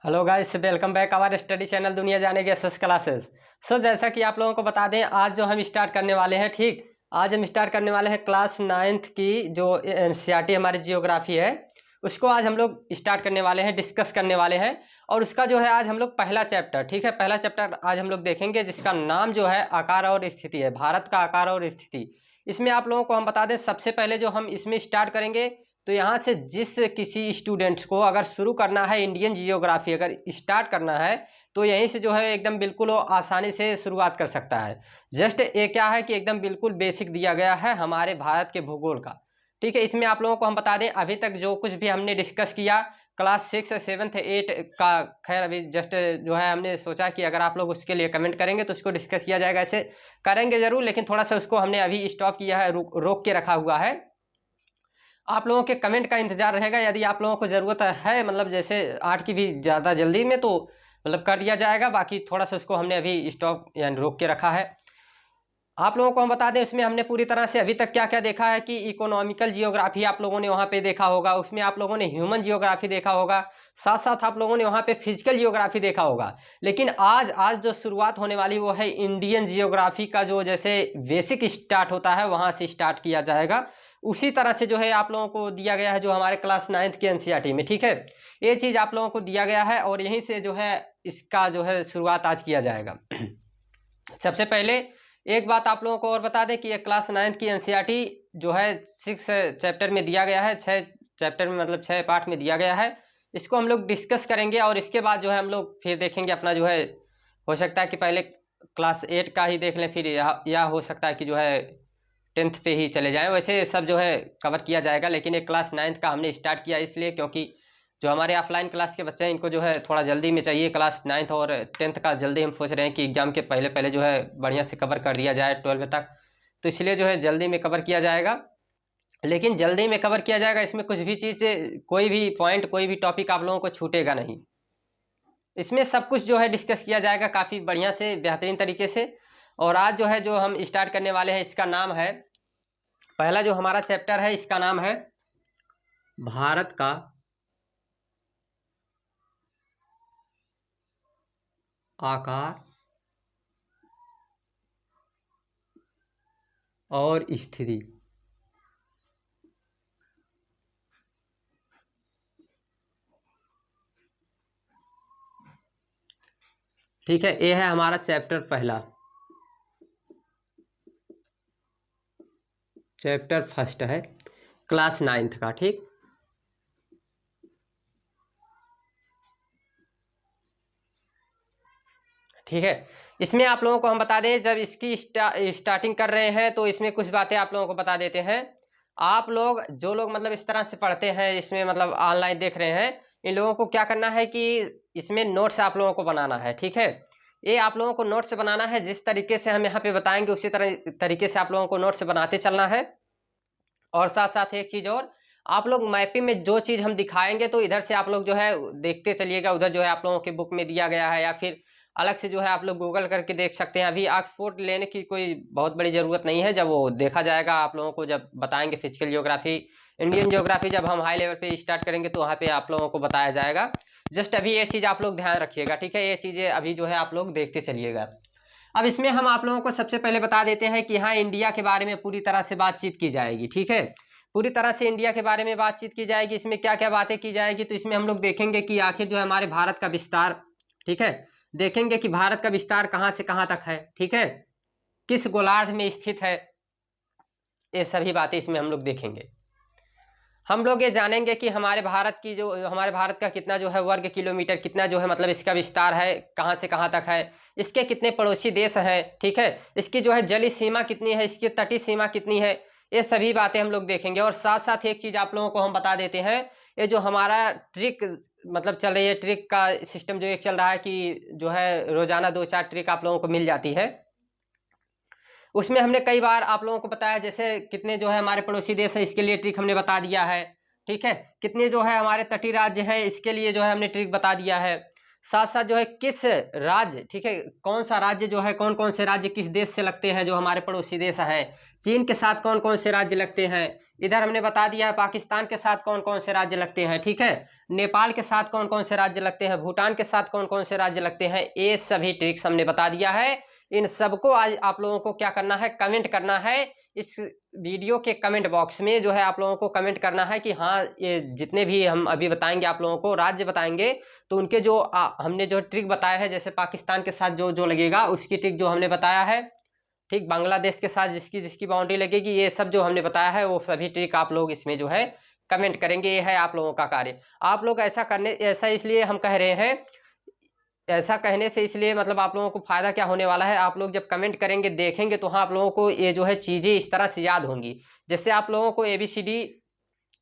Hello guys, welcome back our study channel दुनिया जाने के एसएस क्लासेस। जैसा कि आप लोगों को बता दें, आज जो हम स्टार्ट करने वाले हैं, ठीक, आज हम स्टार्ट करने वाले हैं क्लास 9th की जो एनसीईआरटी हमारी जियोग्राफी है, उसको आज हम लोग स्टार्ट करने वाले हैं, डिस्कस करने वाले हैं। और उसका जो है आज हम लोग पहला चैप्टर, ठीक है, पहला चैप्टर आज हम लोग देखेंगे जिसका नाम जो है आकार और स्थिति है, भारत का आकार और स्थिति। इसमें आप लोगों को हम बता दें, सबसे पहले जो हम इसमें स्टार्ट करेंगे, तो यहाँ से जिस किसी स्टूडेंट्स को अगर शुरू करना है इंडियन जियोग्राफी, अगर स्टार्ट करना है, तो यहीं से जो है एकदम बिल्कुल वो आसानी से शुरुआत कर सकता है। जस्ट ये क्या है कि एकदम बिल्कुल बेसिक दिया गया है हमारे भारत के भूगोल का, ठीक है। इसमें आप लोगों को हम बता दें, अभी तक जो कुछ भी हमने डिस्कस किया क्लास 6, 7, 8 का, खैर अभी जस्ट जो है हमने सोचा कि अगर आप लोग उसके लिए कमेंट करेंगे तो उसको डिस्कस किया जाएगा, ऐसे करेंगे ज़रूर, लेकिन थोड़ा सा उसको हमने अभी स्टॉप किया है, रोक के रखा हुआ है। आप लोगों के कमेंट का इंतजार रहेगा। यदि आप लोगों को ज़रूरत है, मतलब जैसे 8 की भी ज़्यादा जल्दी में, तो मतलब कर दिया जाएगा। बाकी थोड़ा सा उसको हमने अभी स्टॉप यानी रोक के रखा है। आप लोगों को हम बता दें, उसमें हमने पूरी तरह से अभी तक क्या क्या देखा है कि इकोनॉमिकल जियोग्राफी आप लोगों ने वहाँ पे देखा होगा, उसमें आप लोगों ने ह्यूमन जियोग्राफी देखा होगा, साथ साथ आप लोगों ने वहाँ पे फिजिकल जियोग्राफी देखा होगा। लेकिन आज जो शुरुआत होने वाली वो है इंडियन जियोग्राफी का, जो जैसे बेसिक स्टार्ट होता है वहाँ से स्टार्ट किया जाएगा। उसी तरह से जो है आप लोगों को दिया गया है जो हमारे क्लास 9th के एनसीईआरटी में, ठीक है, ये चीज़ आप लोगों को दिया गया है और यहीं से जो है इसका जो है शुरुआत आज किया जाएगा। सबसे पहले एक बात आप लोगों को और बता दें कि ये क्लास 9th की एनसीईआरटी जो है 6 चैप्टर में दिया गया है, 6 चैप्टर में, मतलब 6 पार्ट में दिया गया है। इसको हम लोग डिस्कस करेंगे और इसके बाद जो है हम लोग फिर देखेंगे अपना जो है, हो सकता है कि पहले क्लास 8 का ही देख लें, फिर या हो सकता है कि जो है 10th पे ही चले जाएं। वैसे सब जो है कवर किया जाएगा, लेकिन एक क्लास 9th का हमने स्टार्ट किया इसलिए क्योंकि जो हमारे ऑफलाइन क्लास के बच्चे हैं इनको जो है थोड़ा जल्दी में चाहिए। क्लास 9th और 10th का जल्दी हम सोच रहे हैं कि एग्जाम के पहले पहले जो है बढ़िया से कवर कर दिया जाए 12 तक, तो इसलिए जो है जल्दी में कवर किया जाएगा। लेकिन जल्दी में कवर किया जाएगा, इसमें कुछ भी चीज़, कोई भी पॉइंट, कोई भी टॉपिक आप लोगों को छूटेगा नहीं। इसमें सब कुछ जो है डिस्कस किया जाएगा काफ़ी बढ़िया से, बेहतरीन तरीके से। और आज जो है जो हम स्टार्ट करने वाले हैं, इसका नाम है, पहला जो हमारा चैप्टर है इसका नाम है भारत का आकार और स्थिति। ठीक है, ये है हमारा चैप्टर पहला, चैप्टर फर्स्ट है क्लास 9th का, ठीक। ठीक है, इसमें आप लोगों को हम बता दें, जब इसकी स्टार्टिंग कर रहे हैं तो इसमें कुछ बातें आप लोगों को बता देते हैं। आप लोग जो लोग मतलब इस तरह से पढ़ते हैं, इसमें मतलब ऑनलाइन देख रहे हैं, इन लोगों को क्या करना है कि इसमें नोट्स आप लोगों को बनाना है, ठीक है। ये आप लोगों को नोट्स बनाना है, जिस तरीके से हम यहाँ पे बताएंगे उसी तरीके से आप लोगों को नोट्स बनाते चलना है। और साथ साथ एक चीज़ और, आप लोग मैपिंग में जो चीज़ हम दिखाएंगे तो इधर से आप लोग जो है देखते चलिएगा, उधर जो है आप लोगों के बुक में दिया गया है, या फिर अलग से जो है आप लोग गूगल करके देख सकते हैं। अभी ऑक्सफोर्ड लेने की कोई बहुत बड़ी ज़रूरत नहीं है, जब वो देखा जाएगा आप लोगों को, जब बताएंगे फिजिकल जियोग्राफी, इंडियन जियोग्राफी जब हम हाई लेवल पे स्टार्ट करेंगे तो वहाँ पे आप लोगों को बताया जाएगा। जस्ट अभी ये चीज़ आप लोग ध्यान रखिएगा, ठीक है, ये चीज़ें अभी जो है आप लोग देखते चलिएगा। अब इसमें हम आप लोगों को सबसे पहले बता देते हैं कि हाँ, इंडिया के बारे में पूरी तरह से बातचीत की जाएगी, ठीक है, पूरी तरह से इंडिया के बारे में बातचीत की जाएगी। इसमें क्या क्या बातें की जाएगी, तो इसमें हम लोग देखेंगे कि आखिर जो है हमारे भारत का विस्तार, ठीक है, देखेंगे कि भारत का विस्तार कहाँ से कहाँ तक है, ठीक है, किस गोलार्ध में स्थित है, ये सभी बातें इसमें हम लोग देखेंगे। हम लोग ये जानेंगे कि हमारे भारत की जो, हमारे भारत का कितना जो है वर्ग किलोमीटर, कितना जो है मतलब इसका विस्तार है, कहाँ से कहाँ तक है, इसके कितने पड़ोसी देश हैं, ठीक है, इसकी जो है जलीय सीमा कितनी है, इसकी तटीय सीमा कितनी है, ये सभी बातें हम लोग देखेंगे। और साथ साथ एक चीज़ आप लोगों को हम बता देते हैं, ये जो हमारा ट्रिक मतलब चल रही है, ट्रिक का सिस्टम जो एक चल रहा है कि जो है रोजाना 2-4 ट्रिक आप लोगों को मिल जाती है, उसमें हमने कई बार आप लोगों को बताया, जैसे कितने जो है हमारे पड़ोसी देश है इसके लिए ट्रिक हमने बता दिया है, ठीक है, कितने जो है हमारे तटीय राज्य हैं इसके लिए जो है हमने ट्रिक बता दिया है। साथ साथ जो है किस राज्य, ठीक है, कौन सा राज्य जो है, कौन कौन से राज्य किस देश से लगते हैं, जो हमारे पड़ोसी देश है। चीन के साथ कौन कौन से राज्य लगते हैं, इधर हमने बता दिया है पाकिस्तान के साथ कौन कौन से राज्य लगते हैं, ठीक है, नेपाल के साथ कौन कौन से राज्य लगते हैं, भूटान के साथ कौन कौन से राज्य लगते हैं, ये सभी ट्रिक्स हमने बता दिया है। इन सबको आज आप लोगों को क्या करना है, कमेंट करना है। इस वीडियो के कमेंट बॉक्स में जो है आप लोगों को कमेंट करना है कि हाँ, ये जितने भी हम अभी बताएंगे आप लोगों को राज्य बताएंगे, तो उनके जो हमने जो ट्रिक बताया है, जैसे पाकिस्तान के साथ जो जो लगेगा उसकी ट्रिक जो हमने बताया है, ठीक, बांग्लादेश के साथ जिसकी जिसकी बाउंड्री लगेगी, ये सब जो हमने बताया है वो सभी ट्रिक आप लोग इसमें जो है कमेंट करेंगे। ये है आप लोगों का कार्य। आप लोग ऐसा इसलिए हम कह रहे हैं, ऐसा कहने से इसलिए मतलब आप लोगों को फायदा क्या होने वाला है, आप लोग जब कमेंट करेंगे देखेंगे तो हाँ, आप लोगों को ये जो है चीज़ें इस तरह से याद होंगी। जैसे आप लोगों को ABCD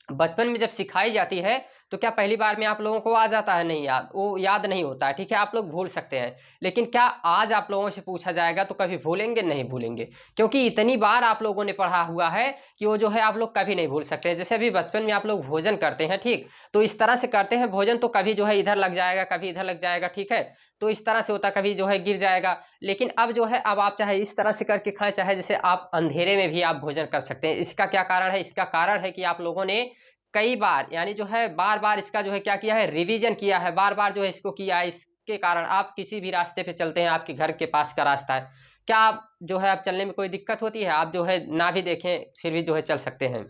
बचपन में जब सिखाई जाती है तो क्या पहली बार में आप लोगों को आ जाता है, नहीं याद, वो याद नहीं होता है, ठीक है, आप लोग भूल सकते हैं। लेकिन क्या आज आप लोगों से पूछा जाएगा तो कभी भूलेंगे, नहीं भूलेंगे, क्योंकि इतनी बार आप लोगों ने पढ़ा हुआ है कि वो जो है आप लोग कभी नहीं भूल सकते। जैसे अभी बचपन में आप लोग भोजन करते हैं, ठीक, तो इस तरह से करते हैं भोजन, तो कभी जो है इधर लग जाएगा, कभी इधर लग जाएगा, ठीक है, तो इस तरह से होता, कभी जो है गिर जाएगा। लेकिन अब जो है, अब आप चाहे इस तरह से करके खाएं, चाहे जैसे आप अंधेरे में भी आप भोजन कर सकते हैं। इसका क्या कारण है, इसका कारण है कि आप लोगों ने कई बार, यानी जो है बार बार इसका जो है क्या किया है, रिवीजन किया है, बार बार जो है इसको किया है। इसके कारण आप किसी भी रास्ते पे चलते हैं, आपके घर के पास का रास्ता है, क्या आप जो है आप चलने में कोई दिक्कत होती है, आप जो है ना भी देखें फिर भी जो है चल सकते हैं,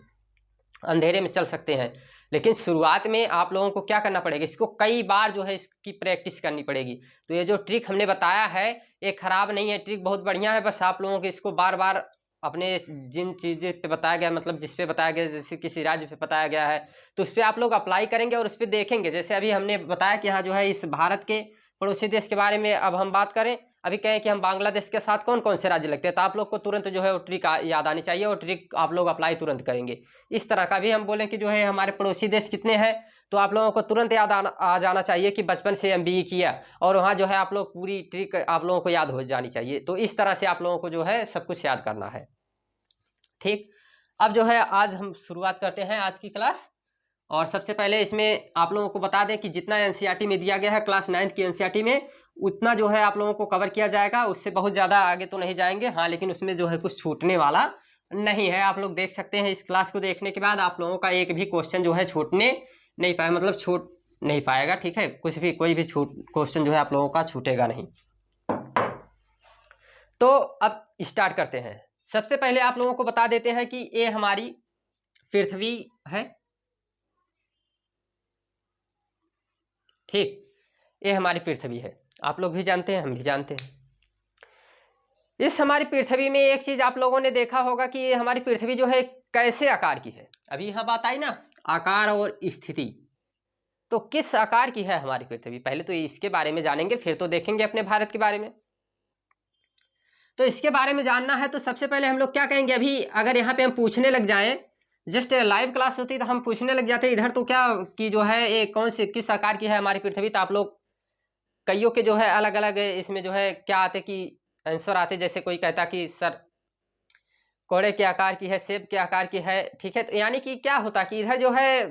अंधेरे में चल सकते हैं। लेकिन शुरुआत में आप लोगों को क्या करना पड़ेगा, इसको कई बार जो है इसकी प्रैक्टिस करनी पड़ेगी। तो ये जो ट्रिक हमने बताया है ये खराब नहीं है, ट्रिक बहुत बढ़िया है, बस आप लोगों को इसको बार बार अपने जिन चीज़ें पे बताया गया, मतलब जिस पे बताया गया, जैसे किसी राज्य पे बताया गया है तो उस पर आप लोग अप्लाई करेंगे और उस पर देखेंगे। जैसे अभी हमने बताया कि हाँ जो है इस भारत के पड़ोसी देश के बारे में अब हम बात करें, अभी कहें कि हम बांग्लादेश के साथ कौन कौन से राज्य लगते हैं, तो आप लोग को तुरंत जो है वो ट्रिक याद आनी चाहिए और ट्रिक आप लोग अप्लाई तुरंत करेंगे। इस तरह का भी हम बोलें कि जो है हमारे पड़ोसी देश कितने हैं, तो आप लोगों को तुरंत याद आ जाना चाहिए कि बचपन से MBE किया, और वहाँ जो है आप लोग पूरी ट्रिक आप लोगों को याद हो जानी चाहिए। तो इस तरह से आप लोगों को जो है सब कुछ याद करना है, ठीक। अब जो है आज हम शुरुआत करते हैं आज की क्लास, और सबसे पहले इसमें आप लोगों को बता दें कि जितना NCERT में दिया गया है क्लास 9th की NCERT में, उतना जो है आप लोगों को कवर किया जाएगा, उससे बहुत ज़्यादा आगे तो नहीं जाएंगे। हाँ, लेकिन उसमें जो है कुछ छूटने वाला नहीं है। आप लोग देख सकते हैं, इस क्लास को देखने के बाद आप लोगों का एक भी क्वेश्चन जो है छूटने नहीं पाए, मतलब छूट नहीं पाएगा, ठीक है, कुछ भी कोई भी क्वेश्चन जो है आप लोगों का छूटेगा नहीं। तो अब स्टार्ट करते हैं। सबसे पहले आप लोगों को बता देते हैं कि ये हमारी पृथ्वी है, ठीक, ये हमारी पृथ्वी है, आप लोग भी जानते हैं, हम भी जानते हैं। इस हमारी पृथ्वी में एक चीज आप लोगों ने देखा होगा कि ये हमारी पृथ्वी जो है कैसे आकार की है। अभी यहां बात आई ना आकार और स्थिति, तो किस आकार की है हमारी पृथ्वी, पहले तो इसके बारे में जानेंगे, फिर तो देखेंगे अपने भारत के बारे में। तो इसके बारे में जानना है तो सबसे पहले हम लोग क्या कहेंगे, अभी अगर यहाँ पे हम पूछने लग जाएं, जस्ट लाइव क्लास होती तो हम पूछने लग जाते इधर तो क्या कि जो है ये कौन से किस आकार की है हमारी पृथ्वी, तो आप लोग कईयों के जो है अलग अलग इसमें जो है क्या आते कि आंसर आते। जैसे कोई कहता कि सर कोड़े के आकार की है, सेब के आकार की है, ठीक है, तो यानी कि क्या होता कि इधर जो है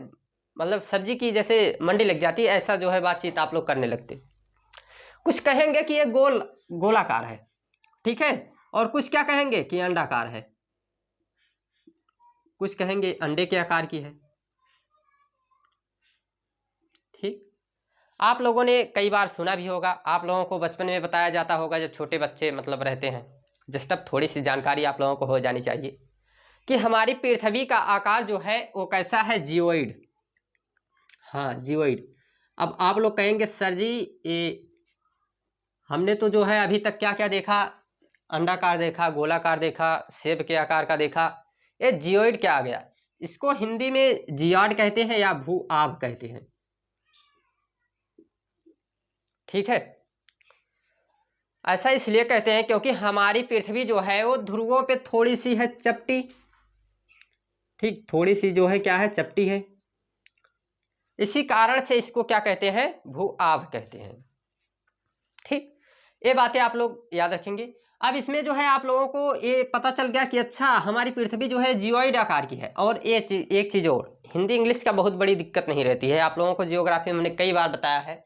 मतलब सब्जी की जैसे मंडी लग जाती है, ऐसा जो है बातचीत आप लोग करने लगते। कुछ कहेंगे कि ये गोलाकार है, ठीक है, और कुछ क्या कहेंगे कि अंडाकार है, कुछ कहेंगे अंडे के आकार की है, ठीक। आप लोगों ने कई बार सुना भी होगा, आप लोगों को बचपन में बताया जाता होगा जब छोटे बच्चे मतलब रहते हैं, जस्ट अब थोड़ी सी जानकारी आप लोगों को हो जानी चाहिए कि हमारी पृथ्वी का आकार जो है वो कैसा है, जियोइड। हाँ, जियोइड। अब आप लोग कहेंगे सर जी ये हमने तो जो है अभी तक क्या क्या देखा, अंडाकार देखा, गोलाकार देखा, सेब के आकार का देखा, ये जियोइड क्या आ गया। इसको हिंदी में जियाड कहते हैं या भू आभ कहते हैं, ठीक है। ऐसा इसलिए कहते हैं क्योंकि हमारी पृथ्वी जो है वो ध्रुवों पे थोड़ी सी है चपटी, ठीक, थोड़ी सी जो है क्या है, चपटी है, इसी कारण से इसको क्या कहते हैं, भू आभ कहते हैं, ठीक। ये बातें आप लोग याद रखेंगे। अब इसमें जो है आप लोगों को ये पता चल गया कि अच्छा हमारी पृथ्वी जो है जियोइड आकार की है। और ये एक चीज़ और, हिंदी इंग्लिश का बहुत बड़ी दिक्कत नहीं रहती है, आप लोगों को जियोग्राफी में हमने कई बार बताया है,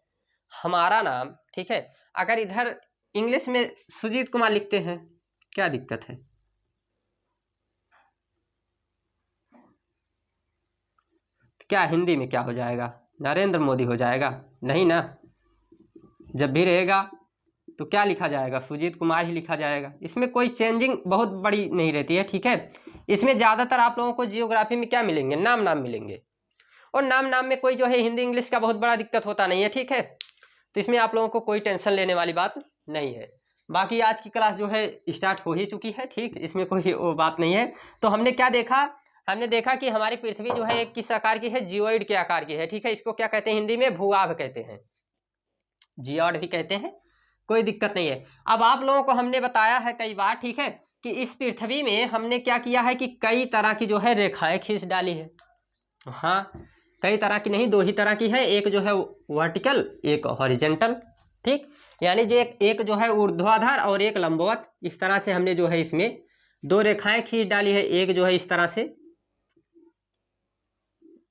हमारा नाम, ठीक है, अगर इधर इंग्लिश में सुजीत कुमार लिखते हैं, क्या दिक्कत है? क्या हिंदी में क्या हो जाएगा? नरेंद्र मोदी हो जाएगा? नहीं ना। जब भी रहेगा तो क्या लिखा जाएगा? सुजीत कुमार ही लिखा जाएगा। इसमें कोई चेंजिंग बहुत बड़ी नहीं रहती है, ठीक है। इसमें ज़्यादातर आप लोगों को जियोग्राफी में क्या मिलेंगे? नाम नाम मिलेंगे, और नाम नाम में कोई जो है हिंदी इंग्लिश का बहुत बड़ा दिक्कत होता नहीं है, ठीक है। तो इसमें आप लोगों को कोई टेंशन लेने वाली बात नहीं है। बाकी आज की क्लास जो है स्टार्ट हो ही चुकी है, ठीक, इसमें कोई वो बात नहीं है। तो हमने क्या देखा? हमने देखा कि हमारी पृथ्वी जो है एक किस आकार की है? जियोइड के आकार की है, ठीक है। इसको क्या कहते हैं हिंदी में? भूआभ कहते हैं, जियोइड भी कहते हैं, कोई दिक्कत नहीं है। अब आप लोगों को हमने बताया है कई बार, ठीक है, कि इस पृथ्वी में हमने क्या किया है कि कई तरह की जो है रेखाएं खींच डाली है। हाँ, कई तरह की नहीं, दो ही तरह की है, एक जो है वर्टिकल, एक हॉरिजेंटल, ठीक। यानी जो एक जो है ऊर्ध्वाधर और एक लंबवत, इस तरह से हमने जो है इसमें दो रेखाएं खींच डाली है, एक जो है इस तरह से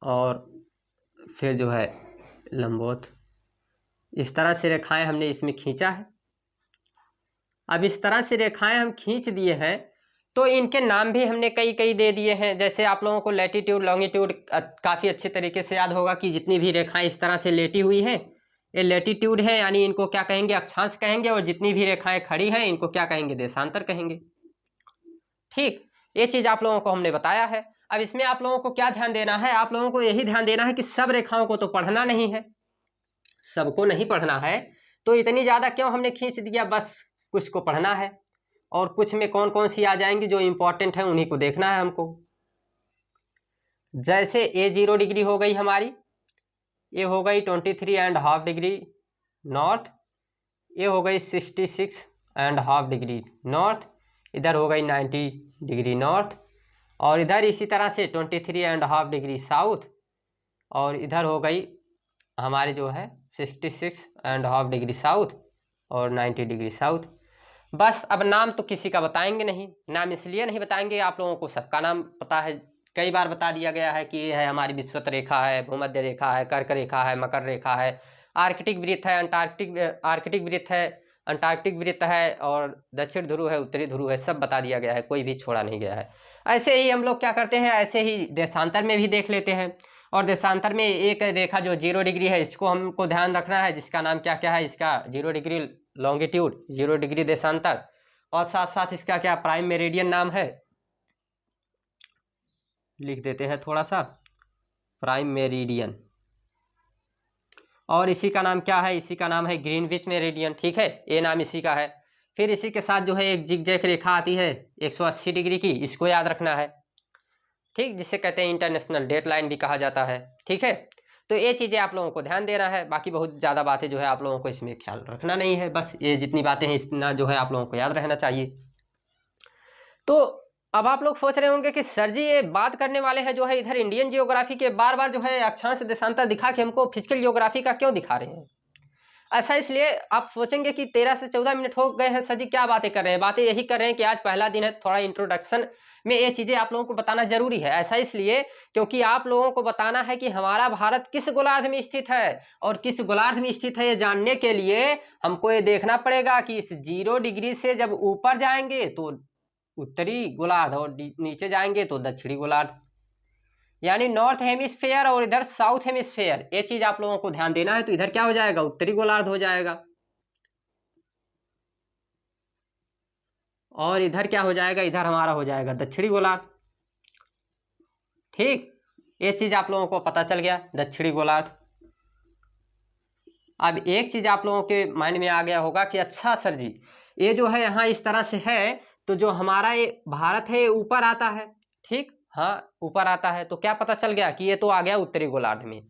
और फिर जो है लंबवत, इस तरह से रेखाएं हमने इसमें खींचा है। अब इस तरह से रेखाएं हम खींच दिए हैं, तो इनके नाम भी हमने कई कई दे दिए हैं। जैसे आप लोगों को लैटीट्यूड लॉन्गिट्यूड काफ़ी अच्छे तरीके से याद होगा कि जितनी भी रेखाएं इस तरह से लेटी हुई हैं, ये लैटीट्यूड है, यानी इनको क्या कहेंगे? अक्षांश कहेंगे। और जितनी भी रेखाएं खड़ी हैं इनको क्या कहेंगे? देशांतर कहेंगे, ठीक। ये चीज़ आप लोगों को हमने बताया है। अब इसमें आप लोगों को क्या ध्यान देना है? आप लोगों को यही ध्यान देना है कि सब रेखाओं को तो पढ़ना नहीं है, सबको नहीं पढ़ना है, तो इतनी ज़्यादा क्यों हमने खींच दिया? बस कुछ को पढ़ना है, और कुछ में कौन कौन सी आ जाएंगी जो इम्पोर्टेंट है उन्हीं को देखना है हमको। जैसे ए 0 डिग्री हो गई हमारी, ये हो गई 23.5 डिग्री नॉर्थ, ये हो गई 66.5 डिग्री नॉर्थ, इधर हो गई 90 डिग्री नॉर्थ, और इधर इसी तरह से 23.5 डिग्री साउथ, और इधर हो गई हमारे जो है 66.5 डिग्री साउथ और 90 डिग्री साउथ। बस अब नाम तो किसी का बताएंगे नहीं। नाम इसलिए नहीं बताएंगे, आप लोगों को सबका नाम पता है, कई बार बता दिया गया है कि ये है हमारी विषुवत रेखा है, भूमध्य रेखा है, कर्क रेखा है, मकर रेखा है, आर्कटिक वृत्त है, आर्कटिक वृत्त है, अंटार्कटिक वृत्त है, और दक्षिण ध्रुव है, उत्तरी ध्रुव है, सब बता दिया गया है, कोई भी छोड़ा नहीं गया है। ऐसे ही हम लोग क्या करते हैं, ऐसे ही देशांतर में भी देख लेते हैं। और देशांतर में एक रेखा जो 0 डिग्री है, इसको हमको ध्यान रखना है, जिसका नाम क्या क्या है? इसका 0 डिग्री लॉन्गिट्यूड, 0 डिग्री देशांतर, और साथ साथ इसका क्या प्राइम मेरिडियन नाम है, लिख देते हैं थोड़ा सा, प्राइम मेरिडियन। और इसी का नाम क्या है? इसी का नाम है ग्रीनविच मेरिडियन, ठीक है, ये नाम इसी का है। फिर इसी के साथ जो है एक जिगजैग रेखा आती है 180 डिग्री की, इसको याद रखना है, ठीक, जिसे कहते हैं इंटरनेशनल डेट लाइन भी कहा जाता है, ठीक है। तो ये चीज़ें आप लोगों को ध्यान देना है। बाकी बहुत ज़्यादा बातें जो है आप लोगों को इसमें ख्याल रखना नहीं है, बस ये जितनी बातें हैं इतना जो है आप लोगों को याद रहना चाहिए। तो अब आप लोग सोच रहे होंगे कि सर जी ये बात करने वाले हैं जो है इधर इंडियन जियोग्राफी के, बार बार जो है अक्षांश देशांतर दिखा के हमको फिजिकल जियोग्राफी का क्यों दिखा रहे हैं? ऐसा इसलिए आप सोचेंगे कि 13 से 14 मिनट हो गए हैं, सर जी क्या बातें कर रहे हैं? बातें यही कर रहे हैं कि आज पहला दिन है, थोड़ा इंट्रोडक्शन में ये चीज़ें आप लोगों को बताना जरूरी है। ऐसा इसलिए क्योंकि आप लोगों को बताना है कि हमारा भारत किस गोलार्ध में स्थित है, और किस गोलार्ध में स्थित है ये जानने के लिए हमको ये देखना पड़ेगा कि इस 0 डिग्री से जब ऊपर जाएंगे तो उत्तरी गोलार्ध, और नीचे जाएंगे तो दक्षिणी गोलार्ध, यानी नॉर्थ हेमिस्फेयर और इधर साउथ हेमिस्फेयर। ये चीज आप लोगों को ध्यान देना है। तो इधर क्या हो जाएगा? उत्तरी गोलार्ध हो जाएगा, और इधर क्या हो जाएगा? इधर हमारा हो जाएगा दक्षिणी गोलार्ध, ठीक। ये चीज आप लोगों को पता चल गया, दक्षिणी गोलार्ध। अब एक चीज आप लोगों के माइंड में आ गया होगा कि अच्छा सर जी ये जो है यहाँ इस तरह से है, तो जो हमारा ये भारत है ये ऊपर आता है, ठीक, हाँ ऊपर आता है। तो क्या पता चल गया कि ये तो आ गया उत्तरी गोलार्ध में,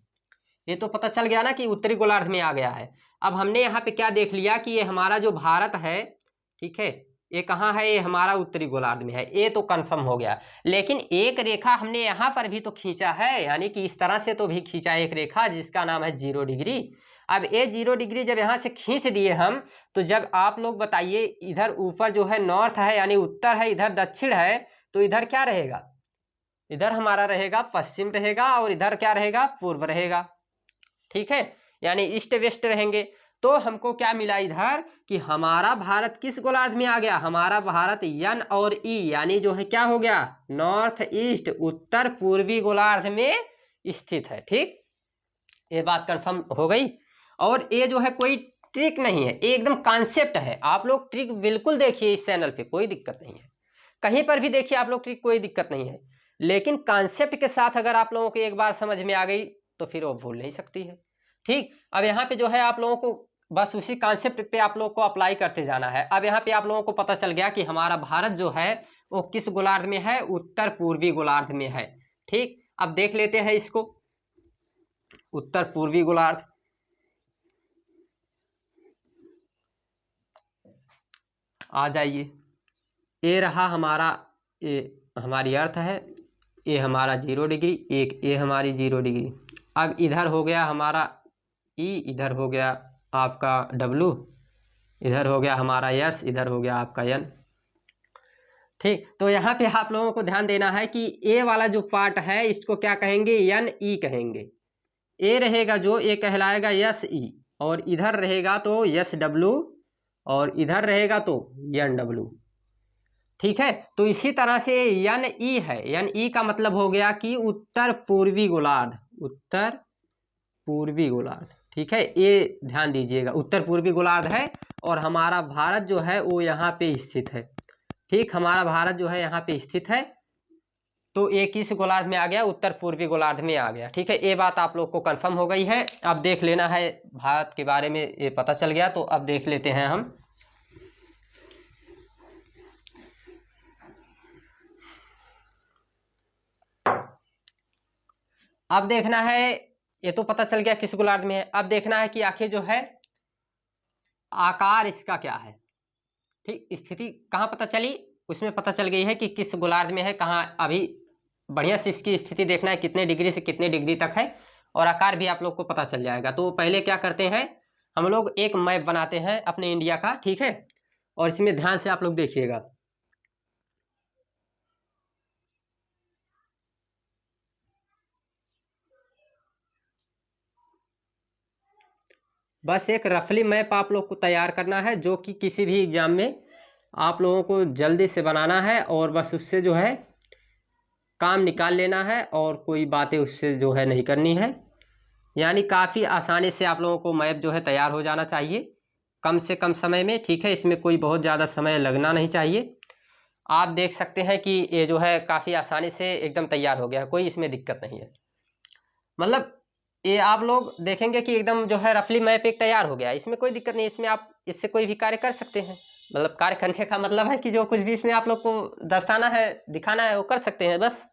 ये तो पता चल गया ना कि उत्तरी गोलार्ध में आ गया है। अब हमने यहाँ पे क्या देख लिया कि ये हमारा जो भारत है, ठीक है, ये कहाँ है? ये हमारा उत्तरी गोलार्ध में है, ये तो कंफर्म हो गया। लेकिन एक रेखा हमने यहाँ पर भी तो खींचा है, यानी कि इस तरह से तो भी खींचा एक रेखा जिसका नाम है 0 डिग्री। अब ये 0 डिग्री जब यहाँ से खींच दिए हम, तो जब आप लोग बताइए इधर ऊपर जो है नॉर्थ है यानी उत्तर है, इधर दक्षिण है, तो इधर क्या रहेगा? इधर हमारा रहेगा पश्चिम रहेगा, और इधर क्या रहेगा? पूर्व रहेगा, ठीक है, यानी ईस्ट वेस्ट रहेंगे। तो हमको क्या मिला इधर कि हमारा भारत किस गोलार्ध में आ गया, हमारा भारत यन और ई यानी जो है क्या हो गया, नॉर्थ ईस्ट उत्तर पूर्वी गोलार्ध में स्थित है। ठीक, ये बात कंफर्म हो गई। और ये जो है कोई ट्रिक नहीं है, ये एकदम कॉन्सेप्ट है। आप लोग ट्रिक बिल्कुल देखिए इस चैनल पे, कोई दिक्कत नहीं है, कहीं पर भी देखिए आप लोग ट्रिक, कोई दिक्कत नहीं है। लेकिन कॉन्सेप्ट के साथ अगर आप लोगों को एक बार समझ में आ गई तो फिर वो भूल नहीं सकती है। ठीक, अब यहाँ पे जो है आप लोगों को बस उसी कॉन्सेप्ट पे आप लोगों को अप्लाई करते जाना है। अब यहाँ पे आप लोगों को पता चल गया कि हमारा भारत जो है वो किस गोलार्ध में है, उत्तर पूर्वी गोलार्ध में है। ठीक, अब देख लेते हैं इसको, उत्तर पूर्वी गोलार्ध। आ जाइए, ये रहा हमारा, ये हमारी अर्थ है, ये हमारा 0 डिग्री, एक ये हमारी 0 डिग्री। अब इधर हो गया हमारा ई, इधर हो गया आपका W, इधर हो गया हमारा S, इधर हो गया आपका N। ठीक, तो यहाँ पे आप लोगों को ध्यान देना है कि ए वाला जो पार्ट है इसको क्या कहेंगे, NE कहेंगे। ए रहेगा जो, ये कहलाएगा SE, और इधर रहेगा तो SW, और इधर रहेगा तो NW। ठीक है, तो इसी तरह से NE है, NE का मतलब हो गया कि उत्तर पूर्वी गोलार्ध, उत्तर पूर्वी गोलार्ध। ठीक है, ये ध्यान दीजिएगा, उत्तर पूर्वी गोलार्ध है और हमारा भारत जो है वो यहाँ पे स्थित है। ठीक, हमारा भारत जो है यहाँ पे स्थित है, तो ये किस गोलार्ध में आ गया, उत्तर पूर्वी गोलार्ध में आ गया। ठीक है, ये बात आप लोग को कंफर्म हो गई है। अब देख लेना है, भारत के बारे में ये पता चल गया, तो अब देख लेते हैं हम। अब देखना है, ये तो पता चल गया किस गोलार्ध में है। अब देखना है कि आखिर जो है आकार इसका क्या है। ठीक, स्थिति कहाँ पता चली, उसमें पता चल गई है कि किस गोलार्ध में है, कहाँ। अभी बढ़िया से इसकी स्थिति देखना है, कितने डिग्री से कितने डिग्री तक है, और आकार भी आप लोग को पता चल जाएगा। तो पहले क्या करते हैं, हम लोग एक मैप बनाते हैं अपने इंडिया का। ठीक है, और इसमें ध्यान से आप लोग देखिएगा। बस एक रफली मैप आप लोग को तैयार करना है, जो कि किसी भी एग्जाम में आप लोगों को जल्दी से बनाना है, और बस उससे जो है काम निकाल लेना है, और कोई बातें उससे जो है नहीं करनी है। यानी काफ़ी आसानी से आप लोगों को मैप जो है तैयार हो जाना चाहिए, कम से कम समय में। ठीक है, इसमें कोई बहुत ज़्यादा समय लगना नहीं चाहिए। आप देख सकते हैं कि ये जो है काफ़ी आसानी से एकदम तैयार हो गया, कोई इसमें दिक्कत नहीं है। मतलब ये आप लोग देखेंगे कि एकदम जो है रफली मैप एक तैयार हो गया, इसमें कोई दिक्कत नहीं, इसमें आप इससे कोई भी कार्य कर सकते हैं। मतलब कार्य करने का मतलब है कि जो कुछ भी इसमें आप लोग को दर्शाना है, दिखाना है, वो कर सकते हैं, बस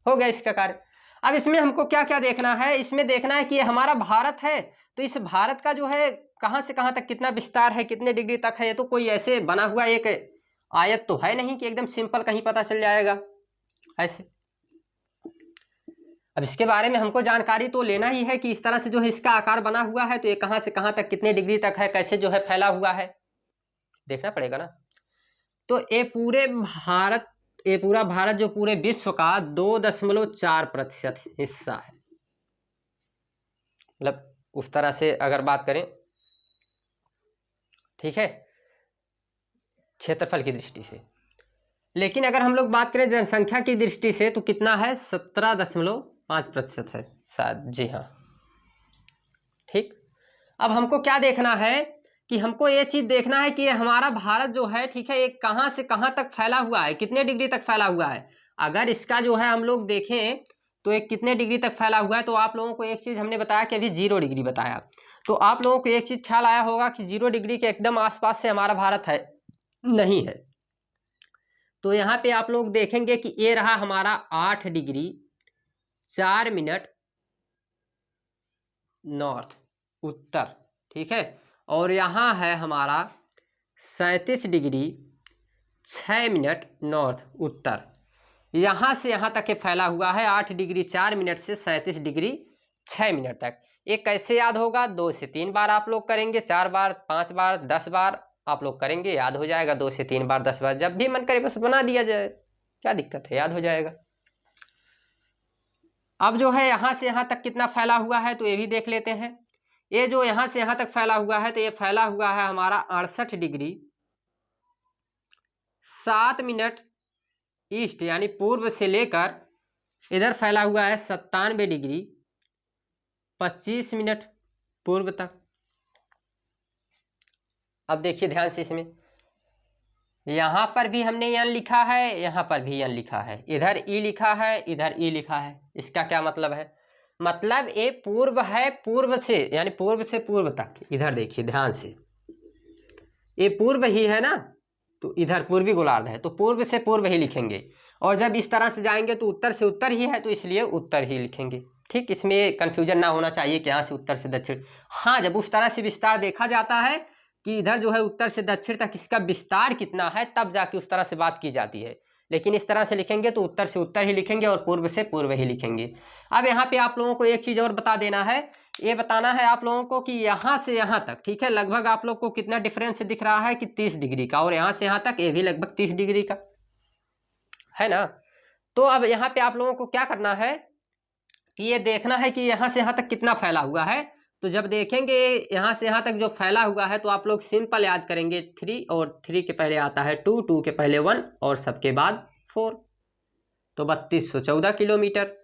हो गया इसका कार्य। अब इसमें हमको क्या क्या देखना है, इसमें देखना है कि ये हमारा भारत है, तो इस भारत का जो है कहाँ से कहाँ तक कितना विस्तार है, कितने डिग्री तक है। ये तो कोई ऐसे बना हुआ एक आयत तो है नहीं कि एकदम सिंपल कहीं पता चल जाएगा ऐसे। अब इसके बारे में हमको जानकारी तो लेना ही है कि इस तरह से जो है इसका आकार बना हुआ है, तो ये कहाँ से कहाँ तक कितने डिग्री तक है, कैसे जो है फैला हुआ है, देखना पड़ेगा ना। तो ये पूरा भारत जो पूरे विश्व का 2.4% हिस्सा है। मतलब उस तरह से अगर बात करें, ठीक है, क्षेत्रफल की दृष्टि से। लेकिन अगर हम लोग बात करें जनसंख्या की दृष्टि से, तो कितना है, 17.5% है शायद, जी हाँ। ठीक, अब हमको क्या देखना है कि हमको ये चीज़ देखना है कि ये हमारा भारत जो है, ठीक है, ये कहाँ से कहाँ तक फैला हुआ है, कितने डिग्री तक फैला हुआ है। अगर इसका जो है हम लोग देखें तो ये कितने डिग्री तक फैला हुआ है, तो आप लोगों को एक चीज़ हमने बताया कि अभी 0 डिग्री बताया, तो आप लोगों को एक चीज़ ख्याल आया होगा कि 0 डिग्री के एकदम आसपास से हमारा भारत है, नहीं है। तो यहाँ पे आप लोग देखेंगे कि ये रहा हमारा 8 डिग्री 4 मिनट नॉर्थ, उत्तर। ठीक है, और यहाँ है हमारा 37 डिग्री 6 मिनट नॉर्थ, उत्तर। यहाँ से यहाँ तक के फैला हुआ है 8 डिग्री 4 मिनट से 37 डिग्री 6 मिनट तक। ये कैसे याद होगा, 2 से 3 बार आप लोग करेंगे, 4 बार 5 बार 10 बार आप लोग करेंगे, याद हो जाएगा। 2 से 3 बार 10 बार, जब भी मन करे बस बना दिया जाए, क्या दिक्कत है, याद हो जाएगा। अब जो है यहाँ से यहाँ तक कितना फैला हुआ है, तो ये भी देख लेते हैं। ये जो यहाँ से यहाँ तक फैला हुआ है, तो ये फैला हुआ है हमारा 68 डिग्री 7 मिनट ईस्ट, यानी पूर्व से लेकर इधर फैला हुआ है 97 डिग्री 25 मिनट पूर्व तक। अब देखिए ध्यान से, इसमें यहाँ पर भी हमने यन लिखा है, यहाँ पर भी यन लिखा है, इधर ई लिखा है, इधर ई लिखा है। इसका क्या मतलब है? मतलब ये पूर्व है, पूर्व से यानी पूर्व से पूर्व तक। इधर देखिए ध्यान से, ये पूर्व ही है ना, तो इधर पूर्वी गोलार्ध है, तो पूर्व से पूर्व ही लिखेंगे। और जब इस तरह से जाएंगे तो उत्तर से उत्तर ही है, तो इसलिए उत्तर ही लिखेंगे। ठीक, इसमें कंफ्यूजन ना होना चाहिए कि यहाँ से उत्तर से दक्षिण। हाँ, जब उस तरह से विस्तार देखा जाता है कि इधर जो है उत्तर से दक्षिण तक इसका विस्तार कितना है, तब जाके उस तरह से बात की जाती है। लेकिन इस तरह से लिखेंगे तो उत्तर से उत्तर ही लिखेंगे और पूर्व से पूर्व ही लिखेंगे। अब यहाँ पे आप लोगों को एक चीज़ और बता देना है, ये बताना है आप लोगों को कि यहाँ से यहाँ तक, ठीक है, लगभग आप लोग को कितना डिफरेंस दिख रहा है कि 30 डिग्री का, और यहाँ से यहाँ तक ये भी लगभग 30 डिग्री का है ना। तो अब यहाँ पे आप लोगों को क्या करना है कि ये देखना है कि यहाँ से यहाँ तक कितना फैला हुआ है। तो जब देखेंगे यहाँ से यहाँ तक जो फैला हुआ है, तो आप लोग सिंपल याद करेंगे 3, और 3 के पहले आता है 2, 2 के पहले 1 और सबके बाद 4, तो 3214 किलोमीटर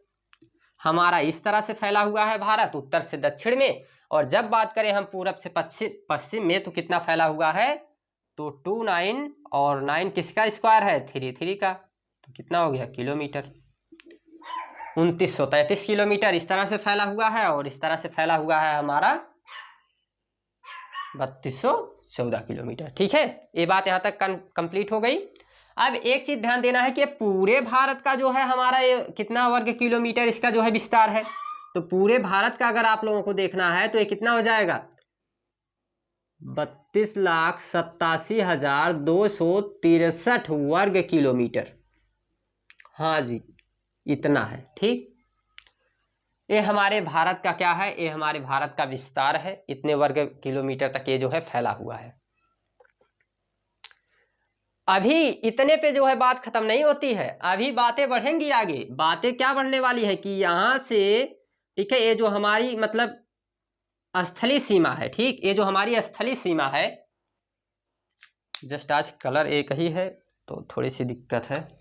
हमारा इस तरह से फैला हुआ है भारत, उत्तर से दक्षिण में। और जब बात करें हम पूरब से पश्चिम में, तो कितना फैला हुआ है, तो 29, और 9 किसका स्क्वायर है, 3 का, तो कितना हो गया किलोमीटर, 2933 किलोमीटर इस तरह से फैला हुआ है। और इस तरह से फैला हुआ है हमारा 3214 किलोमीटर। ठीक है, ये बात यहाँ तक कंप्लीट हो गई। अब एक चीज ध्यान देना है कि पूरे भारत का जो है हमारा ये कितना वर्ग किलोमीटर इसका जो है विस्तार है। तो पूरे भारत का अगर आप लोगों को देखना है तो ये कितना हो जाएगा, 32,87,263 वर्ग किलोमीटर। हाँ जी, इतना है। ठीक, ये हमारे भारत का क्या है, ये हमारे भारत का विस्तार है, इतने वर्ग किलोमीटर तक ये जो है फैला हुआ है। अभी इतने पे जो है बात खत्म नहीं होती है, अभी बातें बढ़ेंगी आगे। बातें क्या बढ़ने वाली है कि यहाँ से, ठीक है, ये जो हमारी मतलब स्थलीय सीमा है, ठीक, ये जो हमारी स्थलीय सीमा है, जस्ट आज कलर एक ही है तो थोड़ी सी दिक्कत है।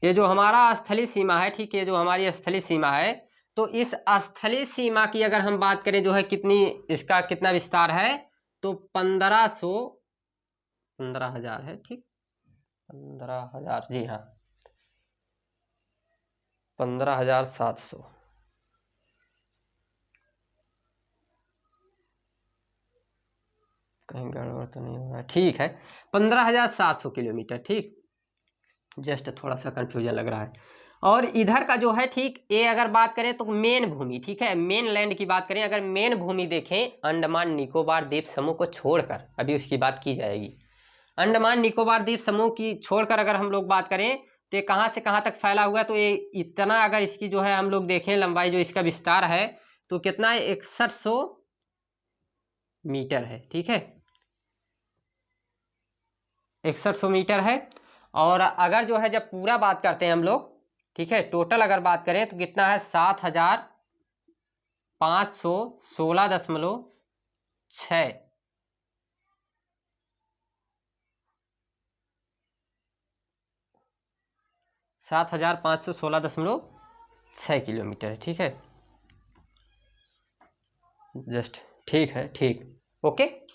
ये जो हमारा स्थलीय सीमा है, ठीक है, जो हमारी स्थलीय सीमा है, तो इस स्थलीय सीमा की अगर हम बात करें जो है कितनी, इसका कितना विस्तार है, तो 15,000 है। ठीक, 15,000, जी हाँ, 15,700, कहीं गड़बड़ तो नहीं हो रहा है, ठीक है, 15,700 किलोमीटर। ठीक, जस्ट थोड़ा सा कंफ्यूजन लग रहा है। और इधर का जो है, ठीक, ये अगर बात करें तो मेन भूमि, ठीक है, मेन लैंड की बात करें, अगर मेन भूमि देखें अंडमान निकोबार द्वीप समूह को छोड़कर, अभी उसकी बात की जाएगी, अंडमान निकोबार द्वीप समूह की छोड़कर अगर हम लोग बात करें तो ये कहाँ से कहाँ तक फैला हुआ है, तो ये इतना अगर इसकी जो है हम लोग देखें लंबाई, जो इसका विस्तार है, तो कितना है, 6100 मीटर है। ठीक है, 6100 मीटर है। और अगर जो है जब पूरा बात करते हैं हम लोग, ठीक है, टोटल अगर बात करें तो कितना है, 7,516.6, 7,516.6 किलोमीटर है। ठीक है, जस्ट ठीक है, ठीक, ओके,